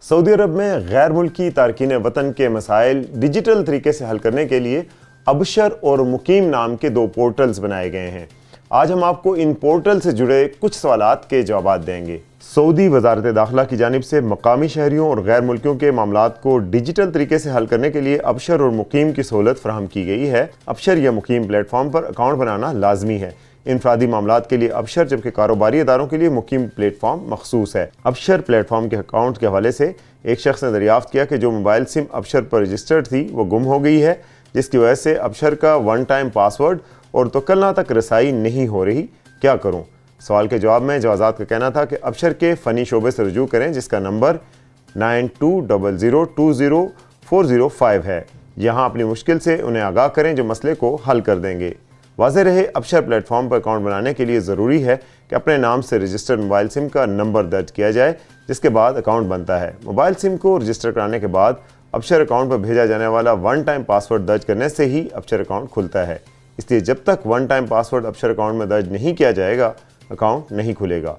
سعودی عرب میں غیر ملکی تارکین وطن کے مسائل ڈیجیٹل طریقے سے حل کرنے کے لیے ابشر اور مقیم نام کے 2 پورٹلز بنائے گئے ہیں۔ آج ہم آپ کو ان پورٹل سے جڑے کچھ سوالات کے جوابات دیں گے۔ سعودی وزارت داخلہ کی جانب سے مقامی شہریوں اور غیر ملکیوں کے معاملات کو ڈیجیٹل طریقے سے حل کرنے کے لیے ابشر اور مقیم کی سہولت فراہم کی گئی ہے۔ ابشر یا مقیم پلیٹ فارم پر اکاؤنٹ بنانا لازمی ہے۔ انفرادی معاملات کے لیے ابشر جبکہ کاروباری اداروں کے لیے مقیم پلیٹ فارم مخصوص ہے۔ ابشر پلیٹ فارم کے اکاؤنٹ کے حوالے سے ایک شخص نے دریافت کیا کہ جو موبائل سم ابشر پر رجسٹرڈ تھی وہ گم ہو گئی ہے، جس کی وجہ سے ابشر کا ون ٹائم پاس ورڈ اور توکلنا تک رسائی نہیں ہو رہی، کیا کروں؟ سوال کے جواب میں جوازات کا کہنا تھا کہ ابشر کے فنی شعبے سے رجوع کریں جس کا نمبر 9200204005 ہے۔ یہاں اپنی مشکل سے انہیں آگاہ کریں جو مسئلے کو حل کر دیں گے۔ واضح رہے ابشر پلیٹ فارم پر اکاؤنٹ بنانے کے لیے ضروری ہے کہ اپنے نام سے رجسٹرڈ موبائل سم کا نمبر درج کیا جائے جس کے بعد اکاؤنٹ بنتا ہے۔ موبائل سم کو رجسٹر کرانے کے بعد ابشر اکاؤنٹ پر بھیجا جانے والا ون ٹائم پاس ورڈ درج کرنے سے ہی ابشر اکاؤنٹ کھلتا ہے۔ اس لیے جب تک ون ٹائم پاس ورڈ ابشر اکاؤنٹ میں درج نہیں کیا جائے گا اکاؤنٹ نہیں کھلے گا۔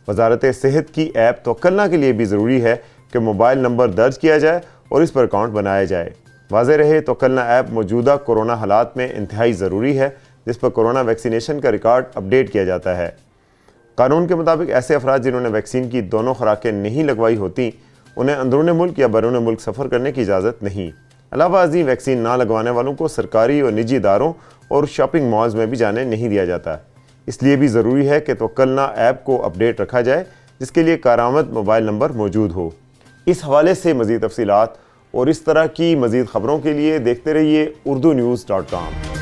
وزارت صحت کی ایپ توکلنا کے لیے بھی ضروری ہے کہ موبائل نمبر درج کیا جائے اور اس پر اکاؤنٹ بنایا جائے۔ واضح رہے توکلنا ایپ موجودہ کورونا حالات میں انتہائی ضروری ہے جس پر کورونا ویکسینیشن کا ریکارڈ اپڈیٹ کیا جاتا ہے۔ قانون کے مطابق ایسے افراد جنہوں نے ویکسین کی دونوں خوراکیں نہیں لگوائی ہوتی انہیں اندرون ملک یا بیرون ملک سفر کرنے کی اجازت نہیں۔ علاوہ ازیں ویکسین نہ لگوانے والوں کو سرکاری اور نجی اداروں اور شاپنگ مالز میں بھی جانے نہیں دیا جاتا۔ اس لیے بھی ضروری ہے کہ توکلنا ایپ کو اپڈیٹ رکھا جائے جس کے لیے کارآمد موبائل نمبر موجود ہو۔ اس حوالے سے مزید تفصیلات اور اس طرح کی مزید خبروں کے لیے دیکھتے رہیے urdunews.com۔